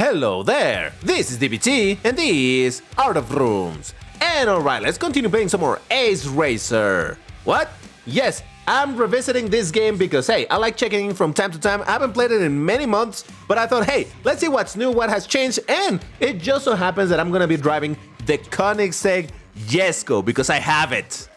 Hello there, this is DBT and this is Art of Rooms. And alright, let's continue playing some more Ace Racer. What? Yes, I'm revisiting this game because hey, I like checking in from time to time. I haven't played it in many months, but I thought hey, let's see what's new, what has changed, and it just so happens that I'm gonna be driving the Koenigsegg Jesko because I have it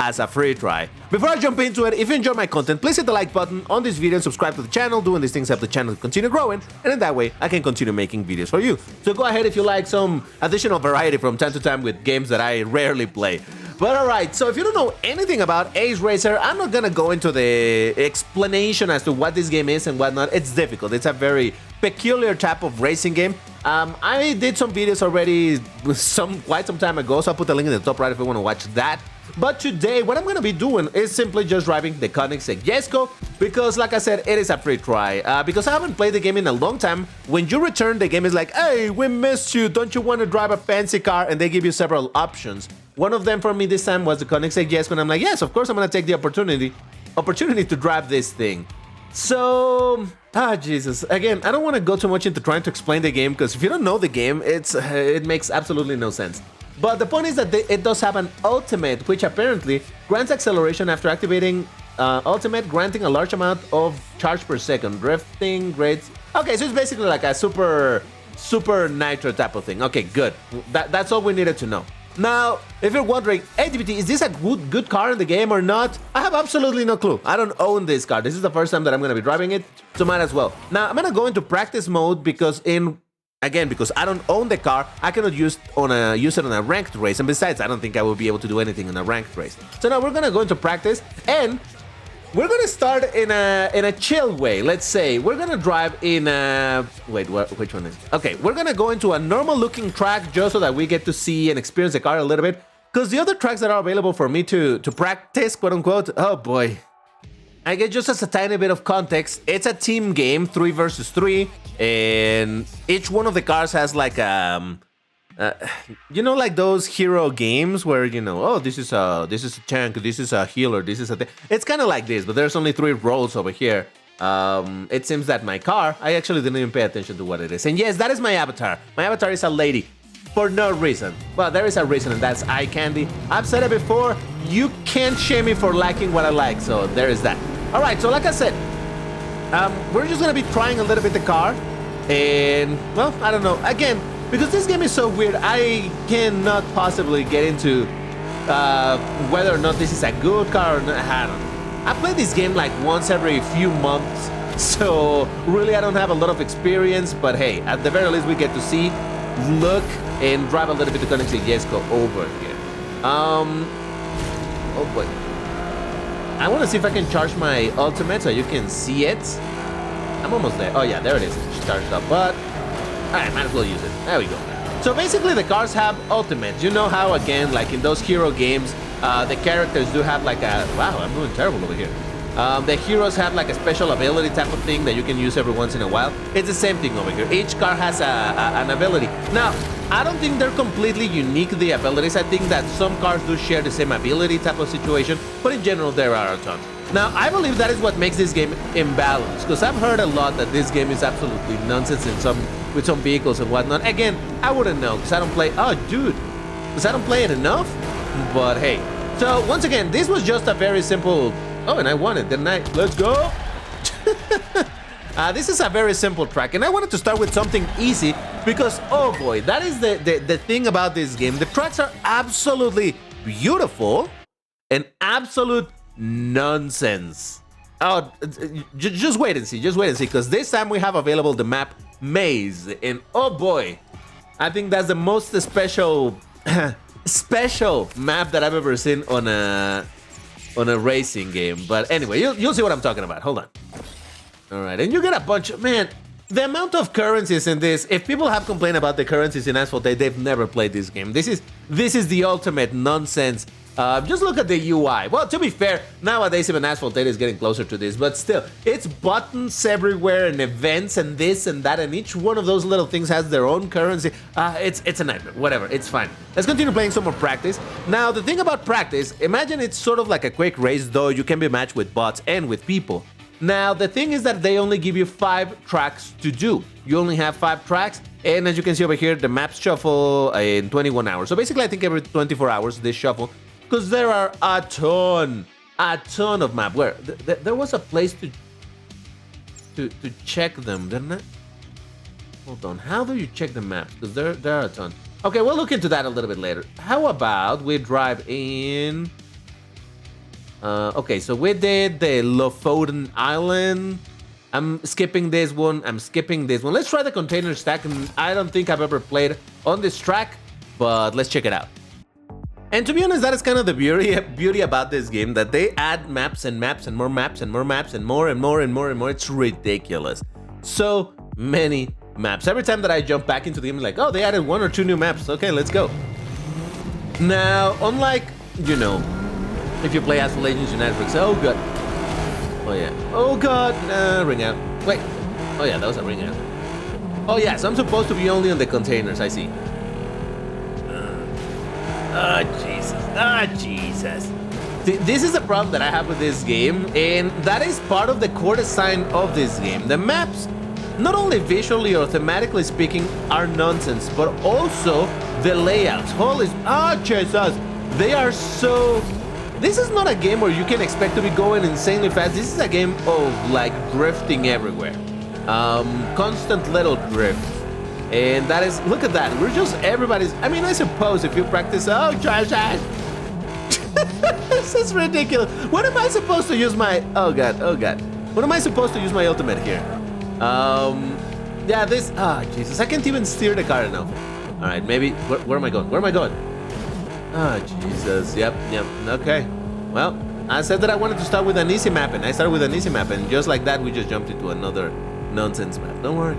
as a free try. Before I jump into it, if you enjoy my content, please hit the like button on this video and subscribe to the channel. Doing these things help the channel continue growing, and in that way, I can continue making videos for you. So go ahead if you like some additional variety from time to time with games that I rarely play. But alright, so if you don't know anything about Ace Racer, I'm not gonna go into the explanation as to what this game is and whatnot. It's difficult. It's a very peculiar type of racing game. I did some videos already quite some time ago, so I'll put the link in the top right if you want to watch that. But today, what I'm going to be doing is simply just driving the Koenigsegg Jesko because, like I said, it is a free try. Because I haven't played the game in a long time, when you return, the game is like, hey, we missed you, don't you want to drive a fancy car? And they give you several options. One of them for me this time was the Koenigsegg Jesko, and I'm like, yes, of course I'm going to take the opportunity to drive this thing. So, Jesus. Again, I don't want to go too much into trying to explain the game because if you don't know the game, it makes absolutely no sense. But the point is that it does have an ultimate, which apparently grants acceleration after activating ultimate, granting a large amount of charge per second, drifting, grades. Okay, so it's basically like a super nitro type of thing. Okay, good. That's all we needed to know. Now, if you're wondering, hey DBT, is this a good car in the game or not? I have absolutely no clue. I don't own this car. This is the first time that I'm going to be driving it, so might as well. Now, I'm going to go into practice mode because because I don't own the car, I cannot use it on a ranked race, and besides, I don't think I will be able to do anything in a ranked race. So now we're gonna go into practice, and we're gonna start in a chill way. Let's say we're gonna drive in a which one is it? Okay, we're gonna go into a normal looking track just so that we get to see and experience the car a little bit. Because the other tracks that are available for me to practice, quote unquote, oh boy. I guess just as a tiny bit of context, it's a team game, 3 versus 3, and each one of the cars has like you know, like those hero games where oh, this is a tank, this is a healer, this is a thing. It's kind of like this, but there's only 3 roles over here. It seems that my car, I actually didn't even pay attention to what it is, and yes, that is my avatar. My avatar is a lady. For no reason. Well, there is a reason, and that's eye candy. I've said it before, you can't shame me for liking what I like, so there is that. Alright, so like I said, we're just gonna be trying a little bit the car, and, well, I don't know. Again, because this game is so weird, I cannot possibly get into whether or not this is a good car or not. I don't know. I play this game like once every few months, so really I don't have a lot of experience, but hey, at the very least we get to see, look, and drive a little bit to Koenigsegg Jesko over here. Oh boy. I want to see if I can charge my ultimate so you can see it. I'm almost there. Oh yeah, there it is. It's charged up, but alright, might as well use it. There we go. So basically the cars have ultimates. You know how, again, like in those hero games, the characters do have like a... Wow, I'm doing terrible over here. The heroes have like a special ability type of thing that you can use every once in a while. It's the same thing over here. Each car has an ability. Now, I don't think they're completely unique, the abilities. I think that some cars do share the same ability type of situation, but in general, there are a ton. Now, I believe that is what makes this game imbalanced, because I've heard a lot that this game is absolutely nonsense with some vehicles and whatnot. Again, I wouldn't know, because I don't play... Oh, dude, because I don't play it enough? But hey. So, once again, this was just a very simple... Oh, and I won it, didn't I? Let's go! This is a very simple track, and I wanted to start with something easy because, oh boy, that is the thing about this game. The tracks are absolutely beautiful and absolute nonsense. Oh, just wait and see, because this time we have available the map Maze, and oh boy, I think that's the most special map that I've ever seen on a racing game. But anyway, you'll see what I'm talking about. Hold on. All right, and you get a bunch of... Man, the amount of currencies in this... If people have complained about the currencies in Asphalt 8, they've never played this game. This is the ultimate nonsense. Just look at the UI. Well, to be fair, nowadays even Asphalt 8 is getting closer to this, but still, it's buttons everywhere and events and this and that, and each one of those little things has their own currency. It's a nightmare. Whatever, it's fine. Let's continue playing some more practice. Now, the thing about practice, imagine it's sort of like a quick race, though you can be matched with bots and with people. Now, the thing is that they only give you 5 tracks to do. You only have 5 tracks, and as you can see over here, the maps shuffle in 21 hours. So basically, I think every 24 hours, they shuffle, because there are a ton of maps. Where there was a place to check them, didn't it? Hold on, how do you check the maps? Because there are a ton. Okay, we'll look into that a little bit later. How about we drive in... okay, so we did the Lofoten Island. I'm skipping this one. I'm skipping this one. Let's try the container stack. And I don't think I've ever played on this track, but let's check it out. And to be honest, that is kind of the beauty about this game, that they add maps and maps and more maps and more maps and more and more and more and more. It's ridiculous. So many maps. Every time that I jump back into the game, I'm like, oh, they added 1 or 2 new maps. Okay, let's go. Now, unlike, you know, if you play as Legends United, for example, oh god. Oh yeah. Oh god. Ring out. Wait. Oh yeah, that was a ring out. Oh yeah, so I'm supposed to be only on the containers, I see. Jesus. Jesus. This is the problem that I have with this game, and that is part of the core design of this game. The maps, not only visually or thematically speaking, are nonsense, but also the layouts. Holy... Jesus. They are so... This is not a game where you can expect to be going insanely fast. This is a game of, like, drifting everywhere. Constant little drifts. And that is... Look at that. We're just... Everybody's... I mean, I suppose if you practice... Oh, Josh! This is ridiculous. When am I supposed to use my... Oh, God. Oh, God. When am I supposed to use my ultimate here? Yeah, this... Jesus. I can't even steer the car enough. All right, maybe... Where am I going? Where am I going? Jesus. Yep. Okay. Well, I said that I wanted to start with an easy map, and I started with an easy map, and just like that, we just jumped into another nonsense map. Don't worry.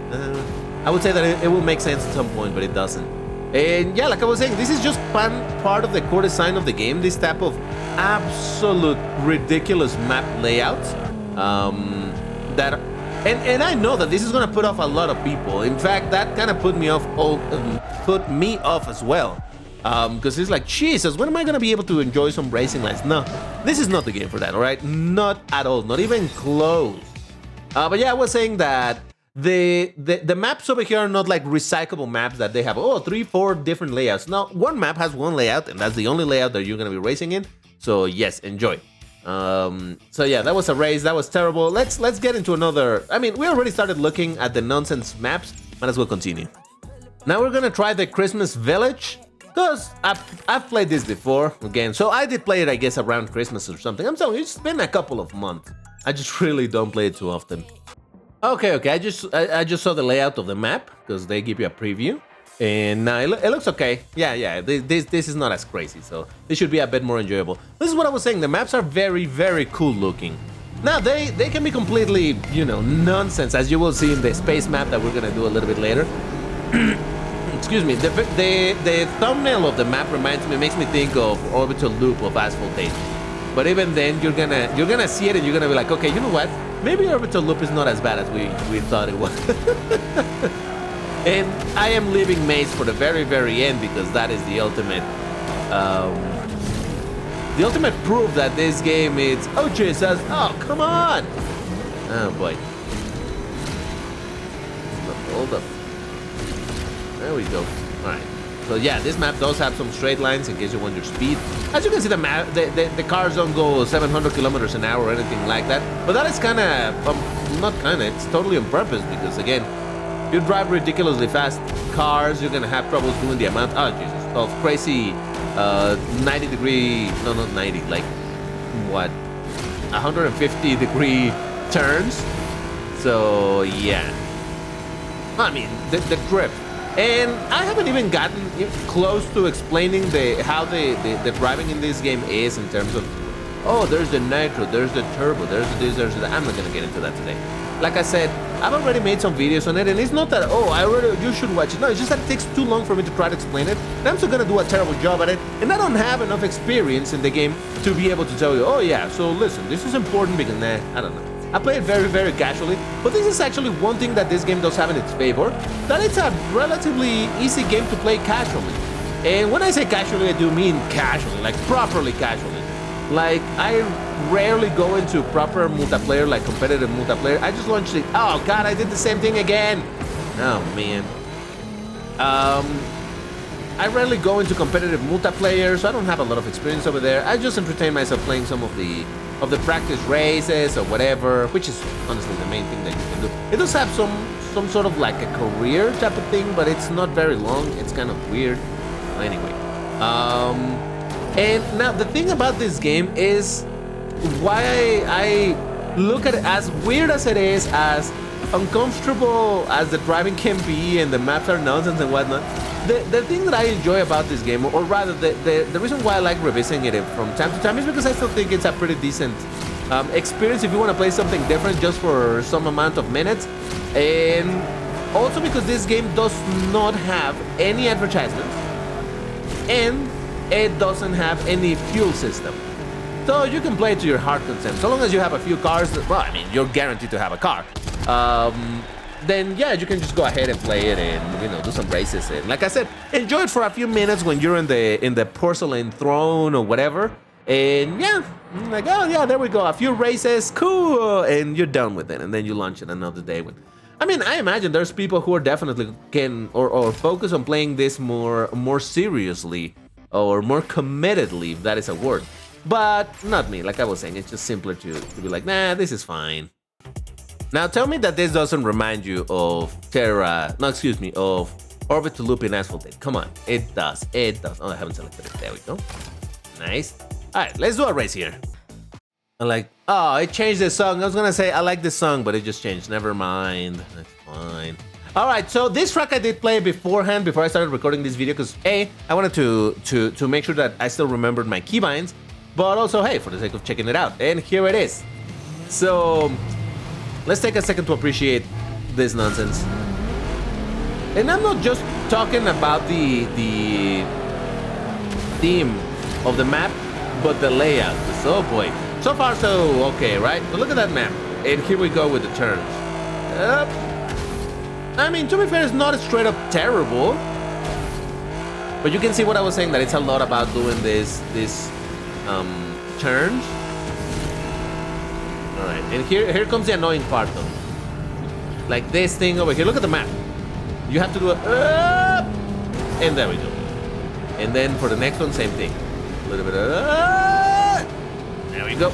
I would say that it will make sense at some point, but it doesn't. And yeah, like I was saying, this is just part of the core design of the game, this type of absolute ridiculous map layouts. And I know that this is gonna put off a lot of people. In fact, that kind of put me off as well. Because it's like, Jesus, when am I gonna be able to enjoy some racing lines? No, this is not the game for that, all right? Not at all, not even close. But yeah, I was saying that the maps over here are not like recyclable maps that they have, 3, 4 different layouts. Now, one map has one layout, and that's the only layout that you're gonna be racing in. So yes, enjoy. So yeah, that was a race. That was terrible. Let's get into another. I mean, we already started looking at the nonsense maps. Might as well continue. Now we're gonna try the Christmas Village. Because I've played this before, again, so I did play it, I guess, around Christmas or something. I'm telling you, it's been a couple of months. I just really don't play it too often. Okay, I just saw the layout of the map, because they give you a preview. And it looks okay. Yeah, this is not as crazy, so this should be a bit more enjoyable. This is what I was saying, the maps are very, very cool looking. Now, they can be completely, you know, nonsense, as you will see in the space map that we're gonna do a little bit later. Excuse me, the thumbnail of the map makes me think of Orbital Loop of Asphalt 8. But even then, you're gonna see it and you're gonna be like, okay, you know what? Maybe Orbital Loop is not as bad as we thought it was. And I am leaving Maze for the very, very end because that is the ultimate proof that this game is... Oh, Jesus! Oh, come on! Oh, boy. Hold up. There we go. All right. So yeah, this map does have some straight lines in case you want your speed. As you can see, the map, the cars don't go 700 kilometers an hour or anything like that. But that is kind of, not kind of, it's totally on purpose because again, you drive ridiculously fast cars, you're gonna have troubles doing the amount, of crazy 90 degree, no, not 90, like what, 150 degree turns. So yeah, I mean the drift. And I haven't even gotten close to explaining how the driving in this game is in terms of, oh, there's the nitro, there's the turbo, there's this, there's that. I'm not gonna get into that today. Like I said, I've already made some videos on it, and it's not that, you should watch it. No, it's just that it takes too long for me to try to explain it, and I'm still gonna do a terrible job at it, and I don't have enough experience in the game to be able to tell you, oh yeah, so listen, this is important because, I don't know. I play it very, very casually, but this is actually one thing that this game does have in its favor, that it's a relatively easy game to play casually. And when I say casually, I do mean casually, like properly casually. Like, I rarely go into proper multiplayer, like competitive multiplayer. I just launched it. Oh god, I did the same thing again. Oh man. I rarely go into competitive multiplayer, so I don't have a lot of experience over there. I just entertain myself playing some of the practice races or whatever, which is honestly the main thing that you can do. It does have some sort of like a career type of thing, but it's not very long. It's kind of weird. Anyway, and now the thing about this game is why I look at it as weird as it is, as uncomfortable as the driving can be and the maps are nonsense and whatnot. The thing that I enjoy about this game, or rather the reason why I like revisiting it from time to time, is because I still think it's a pretty decent experience if you want to play something different just for some amount of minutes. And also because this game does not have any advertisements and it doesn't have any fuel system. So you can play to your heart content. So long as you have a few cars, well, I mean, you're guaranteed to have a car. Then yeah, you can just go ahead and play it and, you know, do some races. And like I said, enjoy it for a few minutes when you're in the porcelain throne or whatever. And yeah, like, oh yeah, there we go, a few races, cool, and you're done with it. And then you launch it another day. I mean, I imagine there's people who are definitely can or focus on playing this more seriously or more committedly, if that is a word. But not me. Like I was saying, it's just simpler to be like, nah, this is fine. Now tell me that this doesn't remind you of of Orbit to Loop in Asphalt. Come on, it does. It does. Oh, I haven't selected it. There we go. Nice. All right, let's do a race here. I like. Oh, it changed the song. I was gonna say I like this song, but it just changed. Never mind. That's fine. All right, so this track I did play beforehand, before I started recording this video, because I wanted to make sure that I still remembered my keybinds, but also, hey, for the sake of checking it out. And here it is. So let's take a second to appreciate this nonsense. And I'm not just talking about the theme of the map, but the layout. So boy, so far so okay, right? But look at that map. And here we go with the turns. I mean, to be fair, it's not straight up terrible. But you can see what I was saying, that it's a lot about doing these turns. All right, and here comes the annoying part though. Like this thing over here. Look at the map. You have to do a and there we go. And then for the next one, same thing. A little bit of there we go.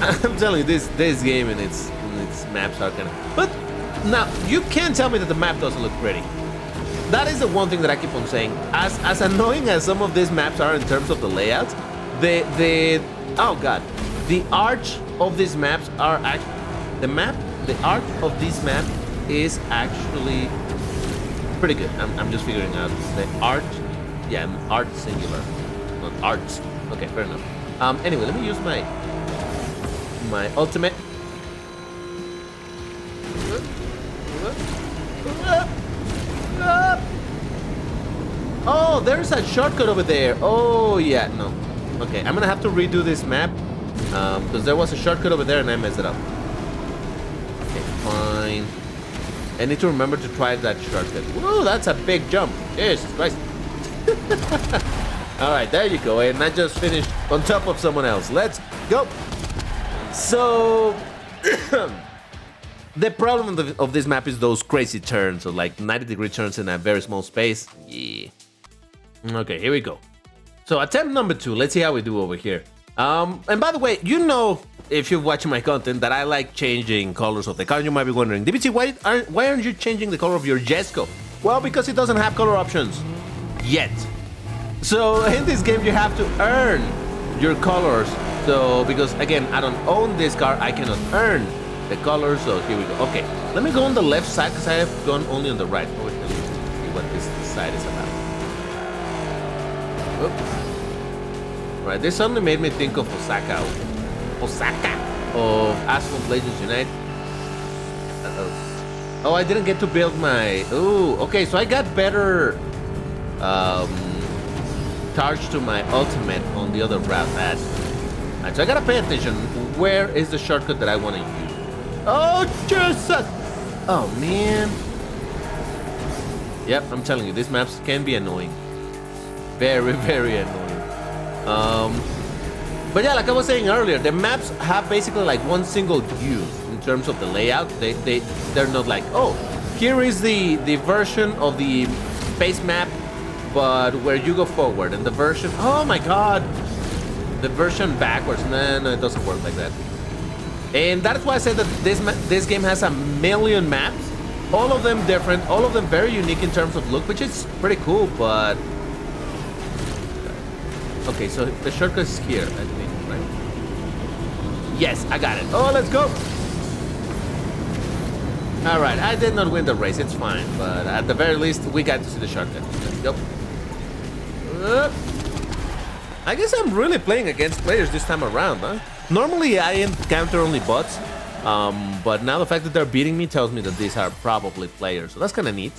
I'm telling you, this game and its maps are kind of. But now you can't tell me that the map doesn't look pretty. That is the one thing that I keep on saying. As annoying as some of these maps are in terms of the layouts, oh god. The arch of these maps are actually the arch of this map is actually pretty good. I'm just figuring out the arch. Yeah, art singular, not arts. Okay, fair enough. Anyway, let me use my ultimate. Oh, there's a shortcut over there. Oh yeah, no. Okay, I'm gonna have to redo this map. Because there was a shortcut over there and I messed it up. Okay, fine. I need to remember to try that shortcut. Whoa, that's a big jump. Jesus Christ. Alright, there you go. And I just finished on top of someone else. Let's go. So, the problem of this map is those crazy turns. So like 90-degree turns in a very small space. Yeah. Okay, here we go. So attempt number 2. Let's see how we do over here. And by the way, you know, if you're watching my content, that I like changing colors of the car. You might be wondering, DBT, why aren't you changing the color of your Jesko? Well, because it doesn't have color options yet. So in this game, you have to earn your colors. So because again, I don't own this car, I cannot earn the colors. So here we go. Okay, let me go on the left side because I have gone only on the right. Oh, wait, let me see what this side is about. Oops. Right, this suddenly made me think of Osaka of Asphalt Legends Unite. Oh, I didn't get to build my. Oh, okay, so I got better charge to my ultimate on the other route. Right, so I gotta pay attention. Where is the shortcut that I want to use? Oh, Jesus! Oh man. Yep, I'm telling you, these maps can be annoying. Very, very annoying. But yeah, like I was saying earlier, the maps have basically like one single view in terms of the layout. They're not like, oh, here is the version of the base map, but where you go forward, and the version, oh my god, the version backwards. No, it doesn't work like that. And that's why I said that this game has a million maps, all of them different, all of them very unique in terms of look, which is pretty cool. But okay, so the shortcut is here, I think, right? Yes, I got it. Oh, let's go. All right, I did not win the race. It's fine, but at the very least, we got to see the shortcut. Let's go. I guess I'm really playing against players this time around, huh? Normally, I encounter only bots, but now the fact that they're beating me tells me that these are probably players, so that's kind of neat.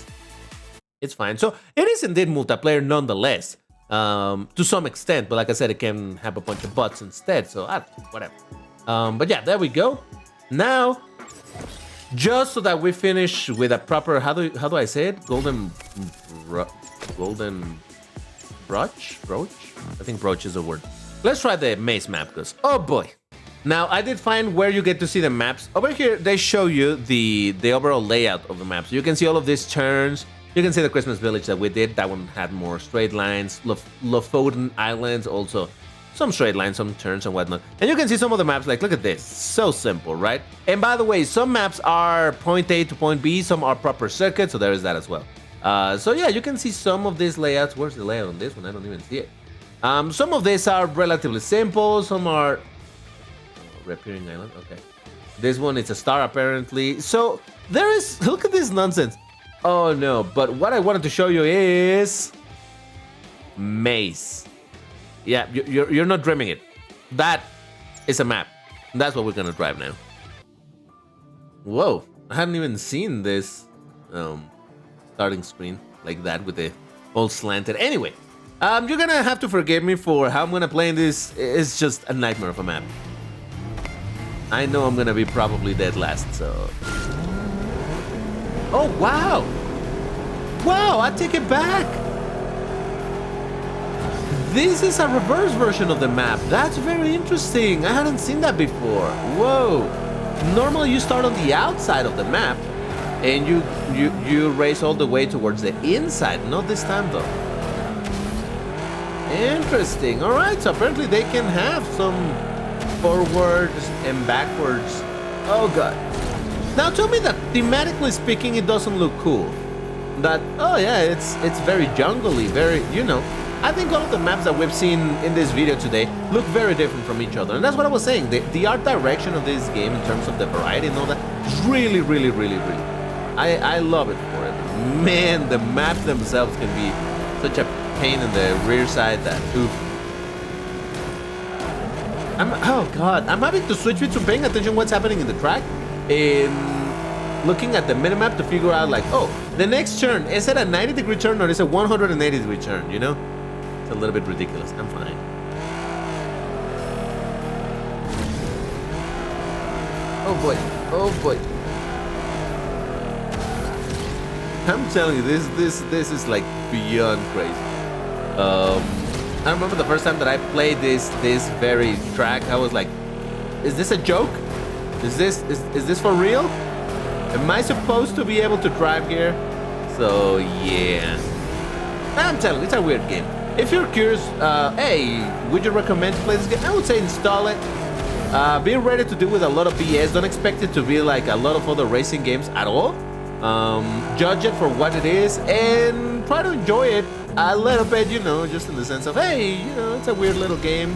It's fine. So it is indeed multiplayer nonetheless, to some extent, but like I said, it can have a bunch of bots instead, so whatever. But yeah, there we go. Now, just so that we finish with a proper, how do I say it? Golden brooch? I think brooch is a word. Let's try the maze map, because, oh boy. Now, I did find where you get to see the maps. Over here, they show you the overall layout of the map. So you can see all of these turns. You can see the Christmas village that we did. That one had more straight lines. Lofoten Islands, also some straight lines, some turns and whatnot. And you can see some of the maps, like, look at this. So simple, right? And by the way, some maps are point A to point B. Some are proper circuits, so there is that as well. So yeah, you can see some of these layouts. Where's the layout on this one? I don't even see it. Some of these are relatively simple. Some are... Reappearing Island, okay. This one, it's a star apparently. So there is, look at this nonsense. Oh no, but what I wanted to show you is maze. Yeah, you're not dreaming it. That is a map. That's what we're gonna drive now. Whoa, I hadn't even seen this starting screen like that with the all slanted. Anyway, you're gonna have to forgive me for how I'm gonna play in this. It's just a nightmare of a map. I know I'm gonna be probably dead last, so... Oh, wow! Wow, I take it back! This is a reverse version of the map. That's very interesting. I hadn't seen that before. Whoa! Normally you start on the outside of the map, and you race all the way towards the inside. Not this time, though. Interesting. Alright, so apparently they can have some... forwards and backwards. Oh god. Now tell me that thematically speaking it doesn't look cool. That, oh yeah, it's very jungly, very, you know. I think all of the maps that we've seen in this video today look very different from each other. And that's what I was saying. The art direction of this game in terms of the variety and all that is really, really, really, really. I love it for it. Man, the maps themselves can be such a pain in the rear side that, oof. Oh god, I'm having to switch between paying attention what's happening in the track and looking at the minimap to figure out like, oh, the next turn, is it a 90-degree turn or is it a 180-degree turn, you know? It's a little bit ridiculous. I'm fine. Oh boy, oh boy. I'm telling you, this is like beyond crazy. I remember the first time that I played this very track, I was like, is this a joke? Is this for real? Am I supposed to be able to drive here? So yeah. I'm telling you, it's a weird game. If you're curious, hey, would you recommend to play this game? I would say install it. Be ready to deal with a lot of BS. Don't expect it to be like a lot of other racing games at all. Judge it for what it is and try to enjoy it a little bit, you know, just in the sense of, hey, you know, it's a weird little game.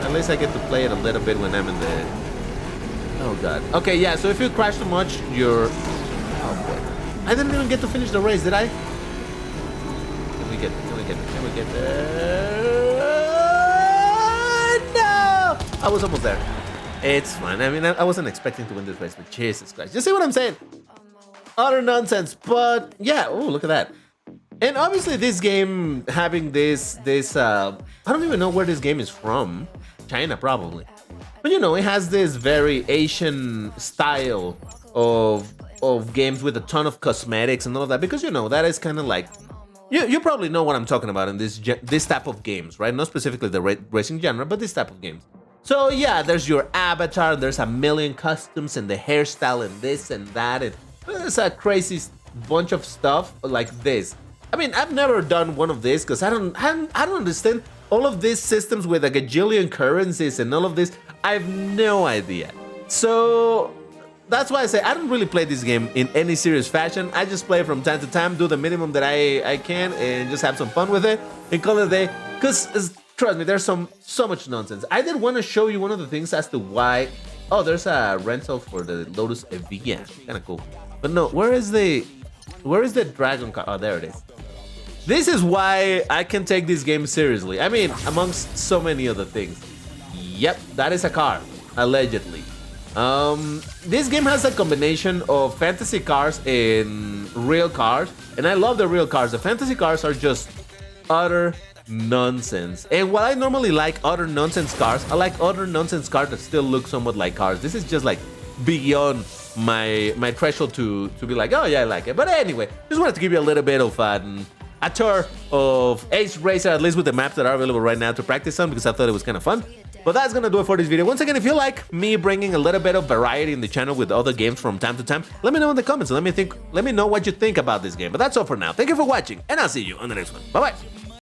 At least I get to play it a little bit when I'm in the... Oh, God. Okay, yeah, so if you crash too much, you're... Oh, boy. I didn't even get to finish the race, did I? Can we get there? No! I was almost there. It's fine. I mean, I wasn't expecting to win this race, but Jesus Christ. You see what I'm saying? Utter nonsense, but yeah. Oh, look at that. And obviously this game having this I don't even know where this game is from. China, probably. But you know, it has this very Asian style of games with a ton of cosmetics and all of that, because you know, that is kind of like You probably know what I'm talking about in this type of games, right? Not specifically the racing genre, but this type of games. So yeah, there's your avatar, there's a million customs and the hairstyle and this and that, and there's a crazy bunch of stuff like this. I mean, I've never done one of this because I don't understand all of these systems with a gajillion currencies and all of this. I have no idea. So that's why I say I don't really play this game in any serious fashion. I just play from time to time, do the minimum that I can, and just have some fun with it and call it a day. Because trust me, there's so much nonsense. I did want to show you one of the things as to why. Oh, there's a rental for the Lotus Evija. Kind of cool. But no, where is the dragon car? Oh, there it is. This is why I can take this game seriously. I mean, amongst so many other things. Yep, that is a car, allegedly. This game has a combination of fantasy cars and real cars, and I love the real cars. The fantasy cars are just utter nonsense. And while I normally like utter nonsense cars, I like utter nonsense cars that still look somewhat like cars. This is just like beyond my threshold to be like, oh yeah, I like it. But anyway, just wanted to give you a little bit of a tour of Ace Racer, at least with the maps that are available right now to practice on, because I thought it was kind of fun. But that's gonna do it for this video. Once again, if you like me bringing a little bit of variety in the channel with other games from time to time, let me know in the comments and let me know what you think about this game. But that's all for now. Thank you for watching, and I'll see you on the next one. Bye bye.